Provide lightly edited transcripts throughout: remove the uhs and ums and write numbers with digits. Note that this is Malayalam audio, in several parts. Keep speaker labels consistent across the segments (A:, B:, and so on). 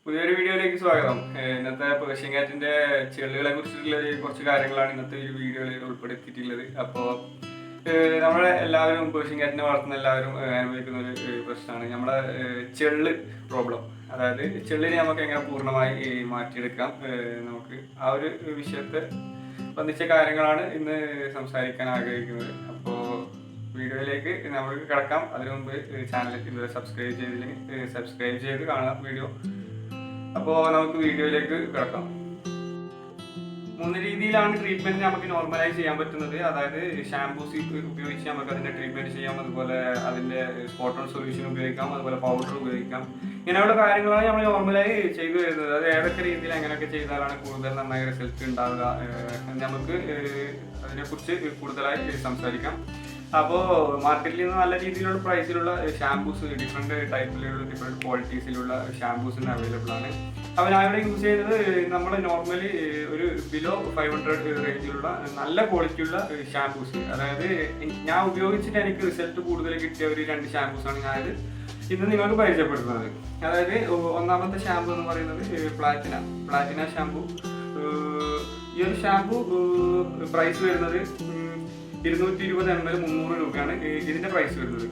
A: പുതിയൊരു വീഡിയോയിലേക്ക് സ്വാഗതം. ഇന്നത്തെ പേർഷ്യൻ കാറ്റിന്റെ ചെള്ളുകളെ കുറിച്ചിട്ടുള്ള കുറച്ച് കാര്യങ്ങളാണ് ഇന്നത്തെ ഈ വീഡിയോയിൽ ഉൾപ്പെടുത്തിയിട്ടുള്ളത്. അപ്പോൾ നമ്മളെ എല്ലാവരും പേർഷ്യൻ കാറ്റിനെ വളർത്തുന്ന എല്ലാവരും അനുഭവിക്കുന്ന ഒരു പ്രശ്നമാണ് നമ്മുടെ ചെള്ള് പ്രോബ്ലം. അതായത് ചെള്ളിനെ നമുക്ക് എങ്ങനെ പൂർണ്ണമായി മാറ്റിയെടുക്കാം, നമുക്ക് ആ ഒരു വിഷയത്തെ ബന്ധിച്ച കാര്യങ്ങളാണ് ഇന്ന് സംസാരിക്കാൻ ആഗ്രഹിക്കുന്നത്. അപ്പോൾ വീഡിയോയിലേക്ക് നമുക്ക് കിടക്കാം. അതിനു മുമ്പ് ചാനൽ ഇതുവരെ സബ്സ്ക്രൈബ് ചെയ്തില്ലെങ്കിൽ സബ്സ്ക്രൈബ് ചെയ്ത് കാണാം വീഡിയോ. അപ്പോൾ നമുക്ക് വീഡിയോയിലേക്ക് കിടക്കാം. 3 രീതിയിലാണ് ട്രീറ്റ്മെന്റ് നമുക്ക് നോർമലായി ചെയ്യാൻ പറ്റുന്നത്. അതായത് ഷാംപൂസ് ഉപയോഗിച്ച് നമുക്ക് അതിന്റെ ട്രീറ്റ്മെന്റ് ചെയ്യാം, അതുപോലെ അതിന്റെ സ്പോട്ട് ഓൺ സൊല്യൂഷൻ ഉപയോഗിക്കാം, അതുപോലെ പൗഡർ ഉപയോഗിക്കാം. ഇങ്ങനെയുള്ള കാര്യങ്ങളാണ് നമ്മൾ നോർമലായി ചെയ്തു വരുന്നത്. അത് ഏതൊക്കെ രീതിയിൽ എങ്ങനെയൊക്കെ ചെയ്താലാണ് കൂടുതൽ നന്നായി റിസൾട്ട് ഉണ്ടാവുക, നമുക്ക് അതിനെക്കുറിച്ച് കൂടുതലായി സംസാരിക്കാം. അപ്പോൾ മാർക്കറ്റിൽ നിന്ന് നല്ല രീതിയിലുള്ള പ്രൈസിലുള്ള ഷാംപൂസ്, ഡിഫറെൻറ്റ് ടൈപ്പിലുള്ള ഡിഫറെൻറ്റ് ക്വാളിറ്റീസിലുള്ള ഷാംപൂസിന് അവൈലബിൾ ആണ്. അപ്പോൾ ഞാനിവിടെ യൂസ് ചെയ്യുന്നത് നമ്മൾ നോർമലി ഒരു ബിലോ 500 റേഞ്ചിലുള്ള നല്ല ക്വാളിറ്റിയുള്ള ഷാംപൂസ്. അതായത് ഞാൻ ഉപയോഗിച്ചിട്ട് എനിക്ക് റിസൾട്ട് കൂടുതൽ കിട്ടിയ ഒരു 2 ഷാംപൂസാണ് ഞാനിത് ഇന്ന് നിങ്ങൾക്ക് പരിചയപ്പെടുത്തുന്നത്. അതായത് ഒന്നാമത്തെ ഷാംപൂ എന്ന് പറയുന്നത് പ്ലാറ്റിന ഷാംപൂ. ഈ ഒരു ഷാംപൂ പ്രൈസ് വരുന്നത് 220 ml 300 രൂപയാണ് ഇതിന്റെ പ്രൈസ് വരുന്നത്.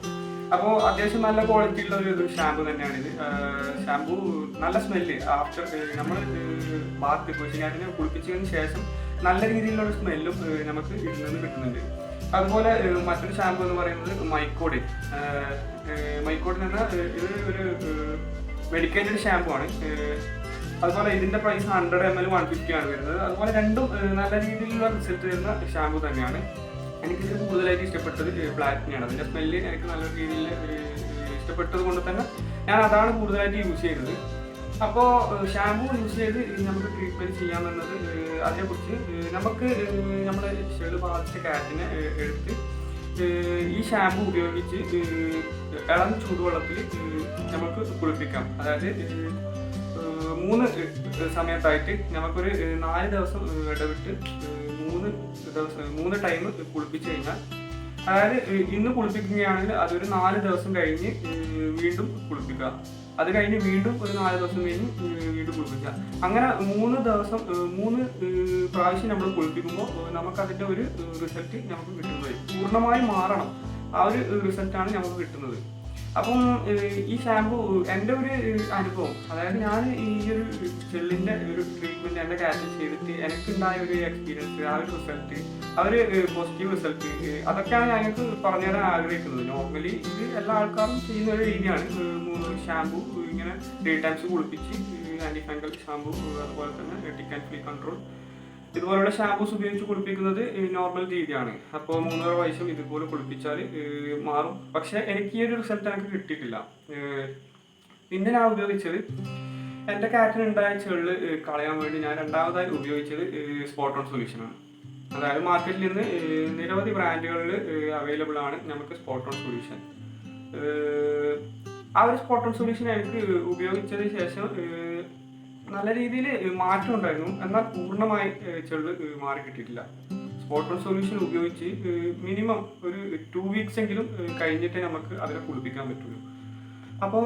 A: അപ്പോൾ അത്യാവശ്യം നല്ല ക്വാളിറ്റി ഉള്ള ഒരു ഷാമ്പു തന്നെയാണ് ഇത്. ഷാമ്പു നല്ല സ്മെല്ല് ആഫ്റ്റർ നമ്മൾ ബാത്ത് പേഴ്ഷ്യൻ കുളിപ്പിച്ചതിന് ശേഷം നല്ല രീതിയിലുള്ള സ്മെല്ലും നമുക്ക് ഇതിൽ നിന്ന് കിട്ടുന്നുണ്ട്. അതുപോലെ മറ്റൊരു ഷാമ്പു എന്ന് പറയുന്നത് മൈക്കോഡിൻ എന്ന ഇത് ഒരു മെഡിക്കേറ്റഡ് ഷാമ്പു ആണ്. അതുപോലെ ഇതിന്റെ പ്രൈസ് 100 ml 150 ആണ് വരുന്നത്. അതുപോലെ രണ്ടും നല്ല രീതിയിലുള്ള റിസൾട്ട് തരുന്ന ഷാമ്പു തന്നെയാണ്. എനിക്കിതിൽ കൂടുതലായിട്ട് ഇഷ്ടപ്പെട്ടത് പ്ലാറ്റിനയാണ്. അതിൻ്റെ സ്മെല്ല് എനിക്ക് നല്ല രീതിയിൽ ഇഷ്ടപ്പെട്ടത് കൊണ്ട് തന്നെ ഞാൻ അതാണ് കൂടുതലായിട്ട് യൂസ് ചെയ്തത്. അപ്പോൾ ഷാമ്പൂ യൂസ് ചെയ്ത് നമുക്ക് ട്രീറ്റ്മെൻറ്റ് ചെയ്യാമെന്നത് അതിനെക്കുറിച്ച് നമുക്ക് നമ്മുടെ ചെള് ബാധിച്ച കാറ്റിനെ എടുത്ത് ഈ ഷാമ്പൂ ഉപയോഗിച്ച് ഇളം ചൂടുവെള്ളത്തിൽ നമുക്ക് കുളിപ്പിക്കാം. അതായത് 3 സമയത്തായിട്ട് നമുക്കൊരു 4 ദിവസം ഇടവിട്ട് 3 ടൈം കുളിപ്പിച്ച് കഴിഞ്ഞാൽ, അതായത് ഇന്ന് കുളിപ്പിക്കുകയാണെങ്കിൽ അതൊരു 4 ദിവസം കഴിഞ്ഞ് വീണ്ടും കുളിപ്പിക്കുക. അത് കഴിഞ്ഞ് വീണ്ടും ഒരു 4 ദിവസം കഴിഞ്ഞ് വീണ്ടും കുളിപ്പിക്കുക. അങ്ങനെ 3 പ്രാവശ്യം നമ്മൾ കുളിപ്പിക്കുമ്പോൾ നമുക്കതിൻ്റെ ഒരു റിസൾട്ട് നമുക്ക് കിട്ടുന്നത് പൂർണ്ണമായി മാറണം. ആ ഒരു റിസൾട്ടാണ് നമുക്ക് കിട്ടുന്നത്. അപ്പം ഈ ഷാമ്പു എൻ്റെ ഒരു അനുഭവം, അതായത് ഞാൻ ഈ ഒരു ചെള്ളിൻ്റെ ഒരു ട്രീറ്റ്മെൻറ്റ് എൻ്റെ കാറ്റിൽ ചെയ്തിട്ട് എനിക്കുണ്ടായ ഒരു എക്സ്പീരിയൻസ്, ആ ഒരു റിസൾട്ട്, ആ ഒരു പോസിറ്റീവ് റിസൾട്ട്, അതൊക്കെയാണ് ഞങ്ങൾക്ക് പറഞ്ഞു തരാൻ ആഗ്രഹിക്കുന്നത്. നോർമലി ഇത് എല്ലാ ആൾക്കാരും ചെയ്യുന്ന ഒരു രീതിയാണ്. 3 ഷാമ്പു ഇങ്ങനെ 3 ടൈംസ് കുളിപ്പിച്ച് ആൻറ്റി ഫംഗൽ ഷാമ്പു, അതുപോലെ തന്നെ ടിക്ക് ആൻഡ് ഫ്ലീ കൺട്രോൾ, ഇതുപോലുള്ള ഷാമ്പൂസ് ഉപയോഗിച്ച് കുളിപ്പിക്കുന്നത് നോർമൽ രീതിയാണ്. അപ്പോൾ 3 പ്രാവശ്യം ഇതുപോലെ കുളിപ്പിച്ചാൽ മാറും. പക്ഷേ എനിക്ക് ഈ ഒരു റിസൾട്ട് എനിക്ക് കിട്ടിയിട്ടില്ല. പിന്നെ ഞാൻ ഉപയോഗിച്ചത് എൻ്റെ കാറ്റിനുണ്ടായ ചെള്ള് കളയാൻ വേണ്ടി ഞാൻ രണ്ടാമതായി ഉപയോഗിച്ചത് സ്പോട്ട് ഓൺ സൊല്യൂഷനാണ്. അതായത് മാർക്കറ്റിൽ നിന്ന് നിരവധി ബ്രാൻഡുകളിൽ അവൈലബിൾ ആണ് നമുക്ക് സ്പോട്ട് ഓൺ സൊല്യൂഷൻ. ആ ഒരു സ്പോട്ട് ഓൺ സൊല്യൂഷൻ എനിക്ക് ഉപയോഗിച്ചതിന് ശേഷം നല്ല രീതിയിൽ മാറ്റം ഉണ്ടായിരുന്നു. എന്നാൽ പൂർണ്ണമായി ചെള്ള് മാറി കിട്ടിയിട്ടില്ല. സ്പോട്ട് ഓൺ സൊല്യൂഷൻ ഉപയോഗിച്ച് മിനിമം ഒരു 2 വീക്സ് എങ്കിലും കഴിഞ്ഞിട്ടേ നമുക്ക് അതിനെ കുളിപ്പിക്കാൻ പറ്റുള്ളൂ. അപ്പോൾ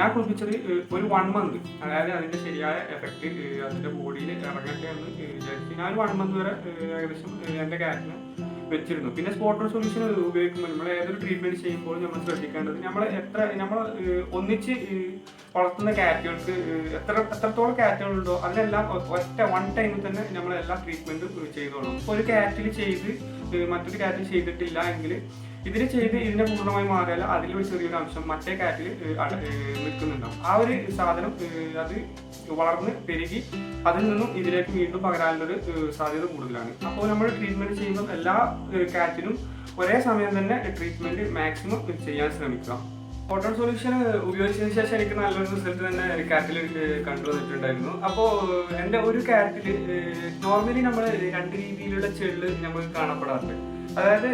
A: ഞാൻ കുളിപ്പിച്ചത് ഒരു 1 മന്ത്, അതായത് അതിൻ്റെ ശരിയായ എഫക്റ്റ് അതിൻ്റെ ബോഡിയിൽ ഇറങ്ങട്ടെ എന്ന് വിചാരിച്ച് ഞാൻ 1 മന്ത് വരെ ഏകദേശം എൻ്റെ കാറ്റിനെ വെച്ചിരുന്നു. പിന്നെ സ്പോട്ട് ഓൺ സൊല്യൂഷൻ ഉപയോഗിക്കുമ്പോൾ നമ്മൾ ഏതൊരു ട്രീറ്റ്മെൻറ്റ് ചെയ്യുമ്പോൾ നമ്മൾ ശ്രദ്ധിക്കേണ്ടത് നമ്മൾ ഒന്നിച്ച് വളർത്തുന്ന കാറ്റുകൾക്ക് എത്രത്തോളം കാറ്റുകളുണ്ടോ അതിനെല്ലാം ഒറ്റ 1 ടൈമിൽ തന്നെ നമ്മൾ എല്ലാ ട്രീറ്റ്മെൻറ്റും ചെയ്തോളും. ഇപ്പോൾ ഒരു കാറ്റിൽ ചെയ്ത് മറ്റൊരു കാറ്റിൽ ചെയ്തിട്ടില്ല എങ്കിൽ ഇതിന് ചെയ്ത് ഇതിനെ പൂർണ്ണമായി മാറിയാൽ അതിലൊരു ചെറിയൊരു അംശം മറ്റേ കാറ്റിൽ നിൽക്കുന്നുണ്ടാവും. ആ ഒരു സാധനം അത് വളർന്ന് പെരുകി അതിൽ നിന്നും ഇതിലേക്ക് വീണ്ടും പകരാനുള്ളൊരു സാധ്യത കൂടുതലാണ്. അപ്പോൾ നമ്മൾ ട്രീറ്റ്മെൻറ്റ് ചെയ്യുമ്പോൾ എല്ലാ കാറ്റിനും ഒരേ സമയം തന്നെ ട്രീറ്റ്മെൻറ്റ് മാക്സിമം ചെയ്യാൻ ശ്രമിക്കുക. സ്പോട്ട് ഓൺ സൊല്യൂഷൻ ഉപയോഗിച്ചതിന് ശേഷം എനിക്ക് നല്ലൊരു റിസൾട്ട് തന്നെ കാറ്റിൽ കണ്ടുവന്നിട്ടുണ്ടായിരുന്നു. അപ്പോൾ എൻ്റെ ഒരു കാറ്റിൽ നോർമലി നമ്മൾ 2 രീതിയിലുള്ള ചെള്ള് നമുക്ക് കാണപ്പെടാറുണ്ട്. അതായത്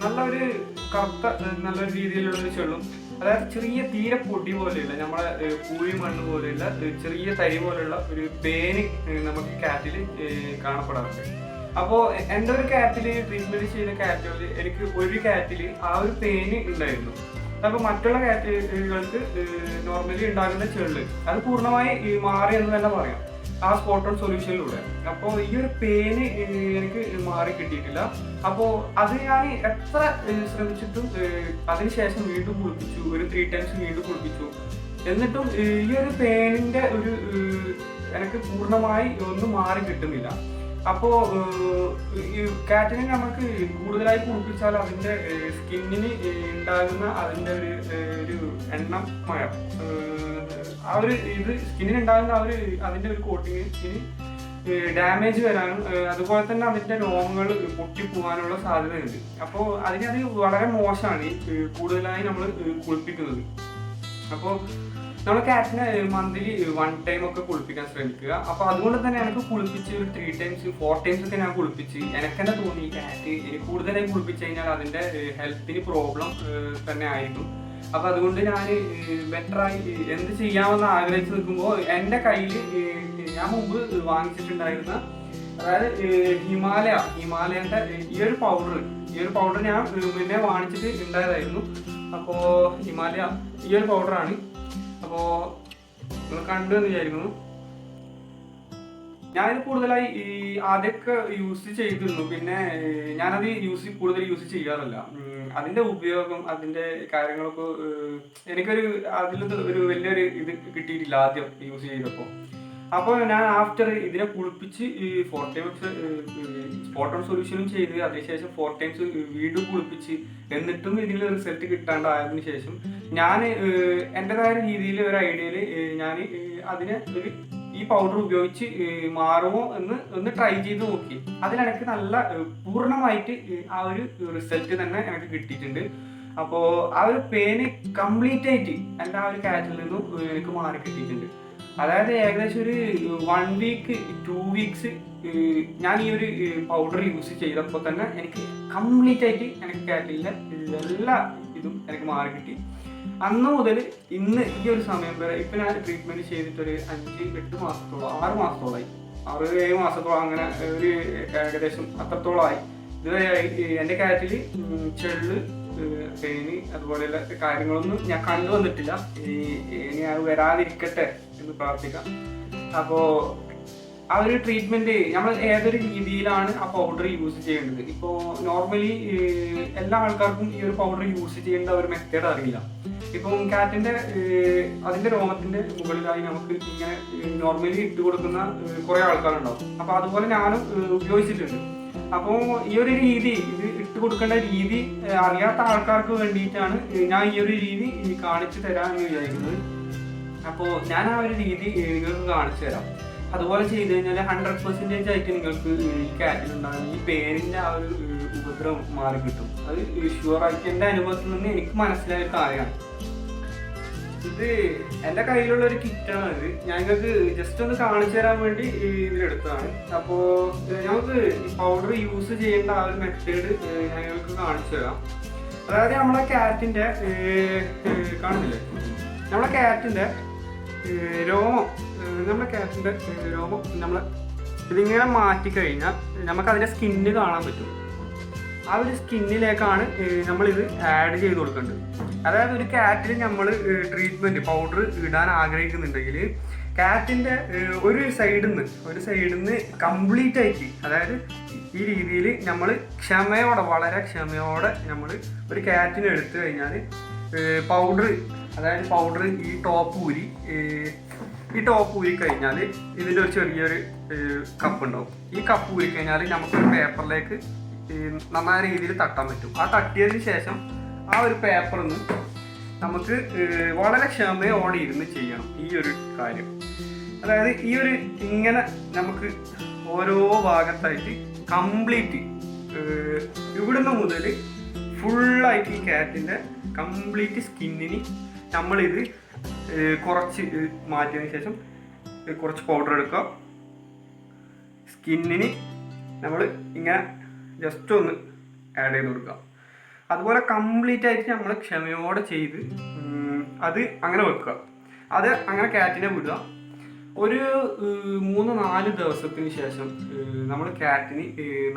A: നല്ലൊരു കറുത്ത നല്ലൊരു രീതിയിലുള്ളൊരു ചെള്ളും, അതായത് ചെറിയ തീരെ പൊടി പോലെയുള്ള നമ്മളെ പൂഴി മണ്ണ് പോലെയുള്ള ചെറിയ തരി പോലെയുള്ള ഒരു പേന് നമുക്ക് കാറ്റിൽ കാണപ്പെടാറുണ്ട്. അപ്പോൾ എൻ്റെ ഒരു കാറ്റിൽ ട്രീറ്റ്മെൻറ്റ് ചെയ്ത കാറ്റുകളിൽ എനിക്ക് ഒരു കാറ്റിൽ ആ ഒരു പേന് ഉണ്ടായിരുന്നു. അപ്പോൾ മറ്റുള്ള കാറ്റഗറികൾക്ക് നോർമലി ഉണ്ടാകുന്ന ചെള്ള് അത് പൂർണ്ണമായി മാറി എന്ന് തന്നെ പറയാം ആ സ്പോട്ട് ഓൺ സൊല്യൂഷനിലൂടെ. അപ്പോൾ ഈ ഒരു പെയിന് എനിക്ക് മാറി കിട്ടിയിട്ടില്ല. അപ്പോൾ അത് ഞാൻ എത്ര ശ്രമിച്ചിട്ടും അതിനുശേഷം വീണ്ടും കുളിപ്പിച്ചു, ഒരു 3 times വീണ്ടും കുളിപ്പിച്ചു. എന്നിട്ടും ഈ ഒരു പെയിനിൻ്റെ ഒരു എനിക്ക് പൂർണ്ണമായി ഒന്നും മാറി കിട്ടുന്നില്ല. അപ്പോൾ ഈ കാറ്റിനെ നമുക്ക് കൂടുതലായി കുളിപ്പിച്ചാൽ അതിൻ്റെ സ്കിന്നിന് ഉണ്ടാകുന്ന അതിൻ്റെ ഒരു എണ്ണമയം ആ ഒരു ഇത് സ്കിന്നിന് ഉണ്ടാകുന്ന അതിൻ്റെ ഒരു കോട്ടിങ്ങിന് ഡാമേജ് വരാനും അതുപോലെ തന്നെ അതിൻ്റെ രോമങ്ങൾ പൊട്ടിപ്പോകാനുള്ള സാധ്യതയുണ്ട്. അപ്പോൾ അതിനത് വളരെ മോശമാണ് കൂടുതലായി നമ്മൾ കുളിപ്പിക്കുന്നത്. അപ്പോൾ നമ്മൾ കാറ്റിനെ മന്ത്ലി 1 time ഒക്കെ കുളിപ്പിക്കാൻ ശ്രമിക്കുക. അപ്പോൾ അതുകൊണ്ട് തന്നെ എനിക്ക് കുളിപ്പിച്ച് ഒരു 3 times 4 times ഒക്കെ ഞാൻ കുളിപ്പിച്ച് എനിക്ക് തന്നെ തോന്നി കാറ്റ് കൂടുതലായി കുളിപ്പിച്ച് കഴിഞ്ഞാൽ അതിൻ്റെ ഹെൽത്തിന് പ്രോബ്ലം തന്നെ ആയിരിക്കും. അപ്പോൾ അതുകൊണ്ട് ഞാൻ ബെറ്ററായി എന്ത് ചെയ്യാമെന്ന് ആഗ്രഹിച്ച് നിൽക്കുമ്പോൾ എൻ്റെ കയ്യിൽ ഞാൻ മുമ്പ് വാങ്ങിച്ചിട്ടുണ്ടായിരുന്ന അതായത് ഹിമാലയൻ്റെ ഈ ഒരു പൗഡർ ഞാൻ മുന്നേ വാങ്ങിച്ചിട്ട് ഉണ്ടായതായിരുന്നു. അപ്പോൾ ഹിമാലയ ഈ ഒരു പൗഡറാണ്. അപ്പോൾ നിങ്ങൾ കണ്ടു എന്ന് വിചാരിക്കുന്നു. ഞാനിത് കൂടുതലായി ആദ്യമൊക്കെ യൂസ് ചെയ്തിരുന്നു, പിന്നെ ഞാനത് കൂടുതൽ യൂസ് ചെയ്യാറില്ല. അതിൻ്റെ ഉപയോഗം അതിൻ്റെ കാര്യങ്ങളൊക്കെ അതിൽ ഒരു വലിയൊരു ഇത് കിട്ടിയിട്ടില്ല ആദ്യം യൂസ് ചെയ്തപ്പോൾ. അപ്പോൾ ഞാൻ ആഫ്റ്റർ ഇതിനെ കുളിപ്പിച്ച് 4 times സ്പോട്ട് ഓൺ സൊല്യൂഷനും ചെയ്ത് അതിനുശേഷം 4 times വീണ്ടും കുളിപ്പിച്ച് എന്നിട്ടും ഇതിൽ റിസൾട്ട് കിട്ടാണ്ടായതിനു ശേഷം ഞാൻ എൻ്റെതായ രീതിയിൽ ഒരു ഐഡിയയിൽ ഞാൻ അതിനെ ഈ പൗഡർ ഉപയോഗിച്ച് മാറുമോ ഒന്ന് ട്രൈ ചെയ്ത് നോക്കി. അതിലെനിക്ക് നല്ല പൂർണ്ണമായിട്ട് ആ ഒരു റിസൾട്ട് തന്നെ എനിക്ക് കിട്ടിയിട്ടുണ്ട്. അപ്പോൾ ആ ഒരു പെയിന് കംപ്ലീറ്റ് ആയിട്ട് എൻ്റെ ആ ഒരു കാറ്റിൽ നിന്നും എനിക്ക് മാറി കിട്ടിയിട്ടുണ്ട്. അതായത് ഏകദേശം ഒരു 1 week 2 weeks ഞാൻ ഈ ഒരു പൗഡർ യൂസ് ചെയ്തപ്പോൾ തന്നെ എനിക്ക് കംപ്ലീറ്റ് ആയിട്ട് എനിക്ക് കാറ്റിലെ എല്ലാ ഇതും എനിക്ക് മാറി കിട്ടി. അന്ന് മുതൽ ഇന്ന് ഈ ഒരു സമയം വരെ ഇപ്പം ഞാൻ ട്രീറ്റ്മെൻറ്റ് ചെയ്തിട്ടൊരു 5-8 മാസത്തോളം 6 മാസത്തോളമായി 6-7 മാസത്തോളം അങ്ങനെ ഒരു ഏകദേശം അത്രത്തോളമായി. ഇതുവരെയായി എൻ്റെ കാറ്റിൽ ചെള്ള് പെയിന് അതുപോലെയുള്ള കാര്യങ്ങളൊന്നും ഞാൻ കണ്ടു വന്നിട്ടില്ല. ഇനി അത് വരാതിരിക്കട്ടെ എന്ന് പ്രാർത്ഥിക്കാം. അപ്പോൾ ആ ഒരു ട്രീറ്റ്മെൻറ്റ് നമ്മൾ ഏതൊരു രീതിയിലാണ് ആ പൗഡർ യൂസ് ചെയ്യേണ്ടത്. ഇപ്പോൾ നോർമലി എല്ലാ ആൾക്കാർക്കും ഈ ഒരു പൗഡർ യൂസ് ചെയ്യേണ്ട ഒരു മെത്തേഡ് അറിയില്ല. ഇപ്പം കാറ്റിൻ്റെ അതിൻ്റെ രോമത്തിൻ്റെ മുകളിലായി നമുക്ക് ഇങ്ങനെ നോർമലി ഇട്ട് കൊടുക്കുന്ന കുറേ ആൾക്കാരുണ്ടാവും. അപ്പോൾ അതുപോലെ ഞാനും ഉപയോഗിച്ചിട്ടുണ്ട്. അപ്പോൾ ഈ ഒരു രീതി ഇത് ഇട്ട് കൊടുക്കേണ്ട രീതി അറിയാത്ത ആൾക്കാർക്ക് വേണ്ടിയിട്ടാണ് ഞാൻ ഈ ഒരു രീതി കാണിച്ചു തരാമെന്ന് വിചാരിക്കുന്നത്. അപ്പോൾ ഞാൻ ആ ഒരു രീതി നിങ്ങൾക്ക് കാണിച്ചു തരാം. അതുപോലെ ചെയ്ത് കഴിഞ്ഞാൽ 100% ആയിട്ട് നിങ്ങൾക്ക് ഈ കാറ്റിലുണ്ടാകുന്ന ഈ പെയിനിൻ്റെ ആ ഒരു ഉപദ്രവം മാറി കിട്ടും. അത് ഷുവറായിട്ട് എൻ്റെ അനുഭവത്തിൽ നിന്ന് എനിക്ക് മനസ്സിലായ ഒരു കാര്യമാണ്. ഇത് എൻ്റെ കയ്യിലുള്ള ഒരു കിറ്റാണ്. ഇത് ഞങ്ങൾക്ക് ജസ്റ്റ് ഒന്ന് കാണിച്ചു തരാൻ വേണ്ടി ഇതിലെടുത്തതാണ്. അപ്പോൾ ഞങ്ങൾക്ക് ഈ പൗഡർ യൂസ് ചെയ്യേണ്ട ആ ഒരു മെത്തേഡ് ഞങ്ങൾക്ക് കാണിച്ചു തരാം. അതായത് നമ്മളെ കാറ്റിൻ്റെ കാണുന്നില്ലേ, നമ്മളെ കാറ്റിൻ്റെ രോമം നമ്മൾ ഇതിങ്ങനെ മാറ്റിക്കഴിഞ്ഞാൽ നമുക്ക് അതിൻ്റെ സ്കിന്ന് കാണാൻ പറ്റും. ആ ഒരു സ്കിന്നിലേക്കാണ് നമ്മളിത് ആഡ് ചെയ്ത് കൊടുക്കേണ്ടത്. അതായത് ഒരു കാറ്റിൽ നമ്മൾ ട്രീറ്റ്മെൻറ്റ് പൗഡർ ഇടാൻ ആഗ്രഹിക്കുന്നുണ്ടെങ്കിൽ കാറ്റിൻ്റെ ഒരു സൈഡിൽ നിന്ന് കംപ്ലീറ്റ് ആയിട്ട്, അതായത് ഈ രീതിയിൽ നമ്മൾ വളരെ ക്ഷമയോടെ നമ്മൾ ഒരു കാറ്റിനെ എടുത്തു കഴിഞ്ഞാൽ പൗഡർ ഈ ടോപ്പ് ഊരി കഴിഞ്ഞാൽ ഇതിൻ്റെ ഒരു ചെറിയൊരു കപ്പ് ഉണ്ടാവും. ഈ കപ്പ് ഊരി കഴിഞ്ഞാൽ നമുക്കൊരു പേപ്പറിലേക്ക് നന്നായ രീതിയിൽ തട്ടാൻ പറ്റും. ആ തട്ടിയതിന് ശേഷം ആ ഒരു പേപ്പറിൽ നിന്ന് നമുക്ക് വളരെ ക്ഷമയോടെ ഇരുന്ന് ചെയ്യണം ഈ ഒരു കാര്യം. അതായത് ഈ ഒരു ഇങ്ങനെ നമുക്ക് ഓരോ ഭാഗത്തായിട്ട് കംപ്ലീറ്റ് ഇവിടുന്ന് മുതൽ ഫുള്ളായിട്ട് ഈ കാറ്റിൻ്റെ കംപ്ലീറ്റ് സ്കിന്നിന് നമ്മളിത് കുറച്ച് മാറ്റിയതിന് ശേഷം കുറച്ച് പൗഡർ എടുക്കുക. സ്കിന്നിന് നമ്മൾ ഇങ്ങനെ ജസ്റ്റ് ഒന്ന് ആഡ് ചെയ്ത് കൊടുക്കുക. അതുപോലെ കംപ്ലീറ്റ് ആയിട്ട് നമ്മൾ ക്ഷമയോടെ ചെയ്ത് അത് അങ്ങനെ വെക്കുക. അത് അങ്ങനെ കാറ്റിനെ വിടുക. ഒരു 3-4 ദിവസത്തിന് ശേഷം നമ്മൾ കാറ്റിന്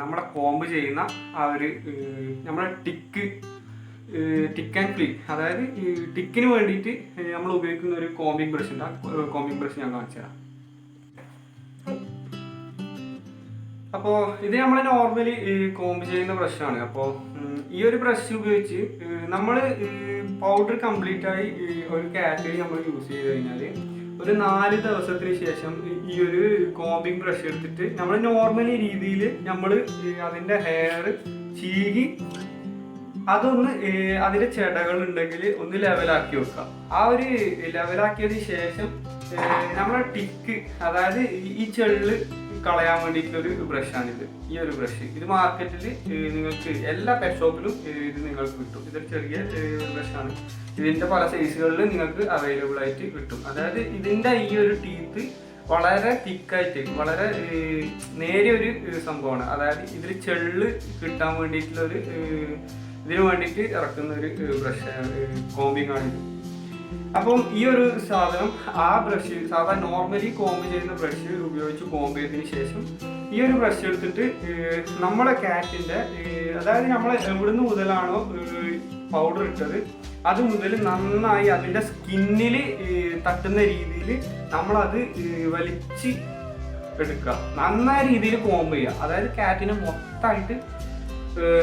A: നമ്മളെ കോംബ് ചെയ്യുന്ന ആ ഒരു നമ്മളെ ടിക്ക് ടിക്ക് ആൻഡ് ക്ലീൻ, അതായത് ഈ ടിക്കിന് വേണ്ടിയിട്ട് നമ്മൾ ഉപയോഗിക്കുന്ന ഒരു കോമ്പിംഗ് ബ്രഷ് ഉണ്ട്. ആ കോമ്പിംഗ് ബ്രഷ് ഞാൻ കാണിച്ചു തരാം. അപ്പോൾ ഇത് നമ്മൾ നോർമലി കോമ്പ് ചെയ്യുന്ന ബ്രഷാണ്. അപ്പോൾ ഈ ഒരു ബ്രഷ് ഉപയോഗിച്ച് നമ്മൾ പൗഡർ കംപ്ലീറ്റ് ആയി ഒരു കാറ്റഗറി നമ്മൾ യൂസ് ചെയ്ത് കഴിഞ്ഞാൽ ഒരു 4 ദിവസത്തിന് ശേഷം ഈ ഒരു കോമ്പിംഗ് ബ്രഷ് എടുത്തിട്ട് നമ്മൾ നോർമലി രീതിയിൽ നമ്മൾ അതിൻ്റെ ഹെയർ ചീകി അതൊന്ന് അതിൻ്റെ ചെടകൾ ഉണ്ടെങ്കിൽ ഒന്ന് ലെവലാക്കി വെക്കാം. ആ ഒരു ലെവലാക്കിയതിന് ശേഷം നമ്മളെ ടിക്ക്, അതായത് ഈ ചെള്ള് കളയാൻ വേണ്ടിയിട്ടുള്ളൊരു ബ്രഷാണിത്. ഈ ഒരു ബ്രഷ് ഇത് മാർക്കറ്റിൽ നിങ്ങൾക്ക് എല്ലാ പെറ്റ് ഷോപ്പിലും ഇത് നിങ്ങൾക്ക് കിട്ടും. ഇതൊരു ചെറിയ ബ്രഷാണ്. ഇതിൻ്റെ പല സൈസുകളിൽ നിങ്ങൾക്ക് അവൈലബിൾ ആയിട്ട് കിട്ടും. അതായത് ഇതിൻ്റെ ഈ ഒരു ടീത്ത് വളരെ തിക്കായിട്ട് വളരെ നേരിയൊരു സംഭവമാണ്. അതായത് ഇതിൽ ചെള്ള് കിട്ടാൻ വേണ്ടിയിട്ടുള്ളൊരു ഇതിന് വേണ്ടിയിട്ട് ഇറക്കുന്ന ഒരു ബ്രഷ് കോമ്പിംഗ് ആണിത്. അപ്പം ഈ ഒരു സാധനം ആ ബ്രഷ് സാധാരണ നോർമലി കോമ്പ് ചെയ്യുന്ന ബ്രഷ് ഉപയോഗിച്ച് കോമ്പ് ചെയ്തതിന് ശേഷം ഈ ഒരു ബ്രഷ് എടുത്തിട്ട് നമ്മുടെ കാറ്റിൻ്റെ, അതായത് നമ്മൾ എവിടുന്ന് മുതലാണോ പൗഡർ ഇട്ടത് അത് മുതൽ നന്നായി അതിൻ്റെ സ്കിന്നിൽ തട്ടുന്ന രീതിയിൽ നമ്മളത് വലിച്ച് എടുക്കുക. നന്നായ രീതിയിൽ കോമ്പ് ചെയ്യുക. അതായത് കാറ്റിനെ മൊത്തമായിട്ട്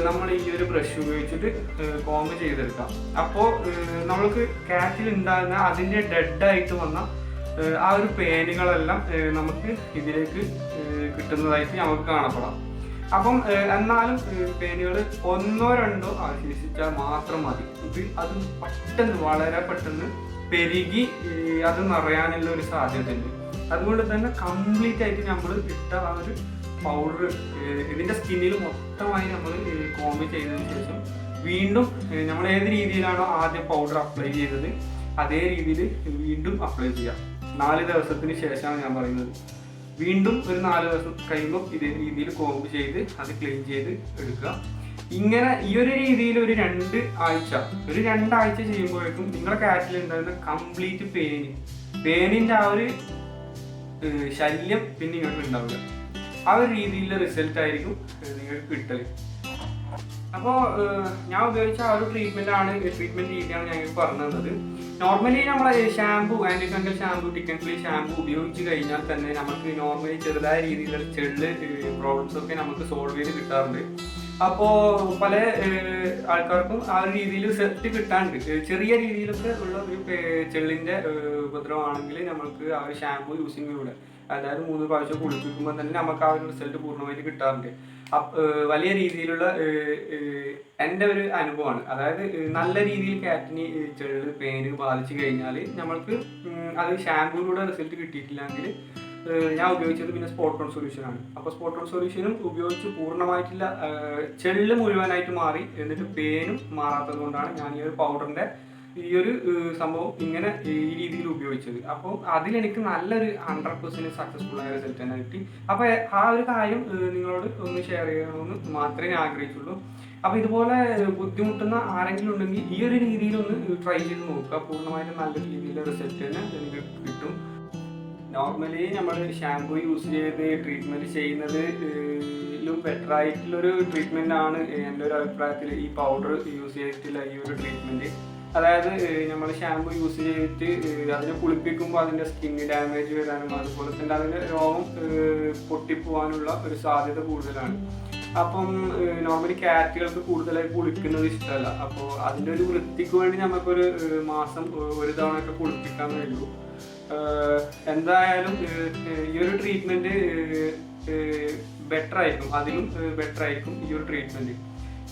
A: നമ്മൾ ഈ ഒരു ബ്രഷ് ഉപയോഗിച്ചിട്ട് കോമ്പ് ചെയ്തെടുക്കാം. അപ്പോൾ നമ്മൾക്ക് കാറ്റിൽ ഉണ്ടാകുന്ന അതിൻ്റെ ഡെഡായിട്ട് വന്ന ആ ഒരു പേനുകളെല്ലാം നമുക്ക് ഇതിലേക്ക് കിട്ടുന്നതായിട്ട് നമുക്ക് കാണപ്പെടാം. അപ്പം എന്നാലും പേനുകൾ 1 or 2 അവശേഷിച്ചാൽ മാത്രം മതി. അത് പെട്ടെന്ന് വളരെ പെട്ടെന്ന് പെരുകി അത് നിറയാനുള്ള ഒരു സാധ്യതയുണ്ട്. അതുകൊണ്ട് തന്നെ കംപ്ലീറ്റ് ആയിട്ട് നമ്മൾ ഇട്ട ആ ഒരു പൗഡർ ഇതിൻ്റെ സ്കിന്നിൽ മൊത്തമായി നമ്മൾ കോമ്പ് ചെയ്തതിന് ശേഷം വീണ്ടും നമ്മൾ ഏത് രീതിയിലാണോ ആദ്യം പൗഡർ അപ്ലൈ ചെയ്തത് അതേ രീതിയിൽ വീണ്ടും അപ്ലൈ ചെയ്യാം. 4 ദിവസത്തിന് ശേഷമാണ് ഞാൻ പറയുന്നത്. വീണ്ടും ഒരു 4 ദിവസം കഴിയുമ്പോൾ ഇതേ രീതിയിൽ കോമ്പ് ചെയ്ത് അത് ക്ലീൻ ചെയ്ത് എടുക്കുക. ഇങ്ങനെ ഈ ഒരു രീതിയിൽ ഒരു 2 ആഴ്ച ചെയ്യുമ്പോഴേക്കും നിങ്ങളുടെ കാറ്റിൽ ഉണ്ടാകുന്ന കംപ്ലീറ്റ് പേനിൻ്റെ ആ ഒരു ശല്യം പിന്നെ നിങ്ങൾക്ക് ഉണ്ടാവില്ല. ആ ഒരു രീതിയിലുള്ള റിസൾട്ട് ആയിരിക്കും നിങ്ങൾക്ക് കിട്ടൽ. അപ്പോൾ ഞാൻ ഉപയോഗിച്ച ആ ഒരു ട്രീറ്റ്മെൻറ്റ് രീതിയാണ് ഞങ്ങൾക്ക് പറഞ്ഞു തന്നത്. നോർമലി നമ്മളെ shampoo, anti fungal shampoo, tick and clean shampoo ഉപയോഗിച്ച് കഴിഞ്ഞാൽ തന്നെ നമുക്ക് നോർമലി ചെറുതായ രീതിയിലുള്ള ചെള്ള് പ്രോബ്ലംസൊക്കെ നമുക്ക് സോൾവ് ചെയ്ത് കിട്ടാറുണ്ട്. അപ്പോൾ പല ആൾക്കാർക്കും ആ ഒരു രീതിയിൽ സെറ്റ് കിട്ടാണ്ട് ചെറിയ രീതിയിലൊക്കെ ഉള്ള ഒരു ചെള്ളിൻ്റെ ഉപദ്രവമാണെങ്കിൽ നമുക്ക് ആ ഒരു ഷാമ്പു യൂസിങ്ങിലൂടെ, അതായത് 3 പ്രാവശ്യം കുളിപ്പിക്കുമ്പോൾ തന്നെ നമുക്ക് ആ ഒരു റിസൾട്ട് പൂർണ്ണമായിട്ട് കിട്ടാറുണ്ട്. വലിയ രീതിയിലുള്ള എൻ്റെ ഒരു അനുഭവമാണ്. അതായത് നല്ല രീതിയിൽ കാറ്റിന് ചെള്ള് പേന് ബാധിച്ചു കഴിഞ്ഞാൽ നമ്മൾക്ക് അത് ഷാമ്പൂയിലൂടെ റിസൾട്ട് കിട്ടിയിട്ടില്ലെങ്കിൽ ഞാൻ ഉപയോഗിച്ചത് പിന്നെ സ്പോട്ട് ഓൺ സൊല്യൂഷനാണ്. അപ്പോൾ സ്പോട്ട് ഓൺ സൊല്യൂഷനും ഉപയോഗിച്ച് പൂർണ്ണമായിട്ടില്ല ചെള്ള് മുഴുവനായിട്ട് മാറി, എന്നിട്ട് പേനും മാറാത്തത് കൊണ്ടാണ് ഞാൻ ഈ ഒരു പൗഡറിൻ്റെ ഈ ഒരു സംഭവം ഇങ്ങനെ ഈ രീതിയിൽ ഉപയോഗിച്ചത്. അപ്പോൾ അതിലെനിക്ക് നല്ലൊരു 100% സക്സസ്ഫുൾ ആയ റിസൾട്ട് തന്നെ കിട്ടി. അപ്പോൾ ആ ഒരു കാര്യം നിങ്ങളോട് ഒന്ന് ഷെയർ ചെയ്യണമെന്ന് മാത്രമേ ഞാൻ ആഗ്രഹിച്ചുള്ളൂ. അപ്പോൾ ഇതുപോലെ ബുദ്ധിമുട്ടുന്ന ആരെങ്കിലും ഉണ്ടെങ്കിൽ ഈ ഒരു രീതിയിലൊന്ന് ട്രൈ ചെയ്ത് നോക്കുക. പൂർണ്ണമായിട്ടും നല്ലൊരു രീതിയിലുള്ള റിസൾട്ട് തന്നെ നിങ്ങൾക്ക് കിട്ടും. നോർമലി നമ്മൾ ഷാമ്പൂ യൂസ് ചെയ്ത് ട്രീറ്റ്മെൻറ്റ് ചെയ്യുന്നതിലും ബെറ്റർ ആയിട്ടുള്ളൊരു ട്രീറ്റ്മെൻ്റ് ആണ് എൻ്റെ ഒരു അഭിപ്രായത്തിൽ ഈ പൗഡർ യൂസ് ചെയ്തിട്ടുള്ള ഈ ഒരു ട്രീറ്റ്മെൻറ്റ്. അതായത് നമ്മൾ ഷാമ്പു യൂസ് ചെയ്തിട്ട് അതിനെ കുളിപ്പിക്കുമ്പോൾ അതിൻ്റെ സ്കിന്ന് ഡാമേജ് വരാനും അതുപോലെ തന്നെ അതിൻ്റെ രോഗം പൊട്ടിപ്പോവാനുള്ള ഒരു സാധ്യത കൂടുതലാണ്. അപ്പം നോർമലി കാറ്റുകൾക്ക് കൂടുതലായി കുളിക്കുന്നത് ഇഷ്ടമല്ല. അപ്പോൾ അതിൻ്റെ ഒരു വൃത്തിക്ക് വേണ്ടി നമുക്കൊരു മാസം ഒരു തവണയൊക്കെ കുളിപ്പിക്കാൻ കഴിയൂ. എന്തായാലും ഈ ഒരു ട്രീറ്റ്മെൻറ്റ് ബെറ്റർ ആയിരിക്കും, അതിലും ബെറ്റർ ആയിരിക്കും ഈ ഒരു ട്രീറ്റ്മെൻറ്റ്.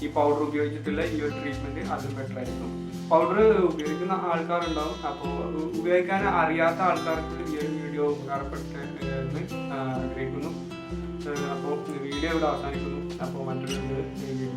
A: ഈ പൗഡർ ഉപയോഗിച്ചിട്ടുള്ള ഈ ഒരു ട്രീറ്റ്മെൻറ്റ് അതും ബെറ്റർ ആയിരിക്കും. പൗഡർ ഉപയോഗിക്കുന്ന ആൾക്കാരുണ്ടാവും. അപ്പോൾ ഉപയോഗിക്കാൻ അറിയാത്ത ആൾക്കാർക്ക് ഈ ഒരു വീഡിയോ ഉപകാരപ്പെട്ടെന്ന് ആഗ്രഹിക്കുന്നു. അപ്പോൾ വീഡിയോ ഇവിടെ അവസാനിക്കുന്നു. അപ്പോൾ മറ്റൊരു വീഡിയോ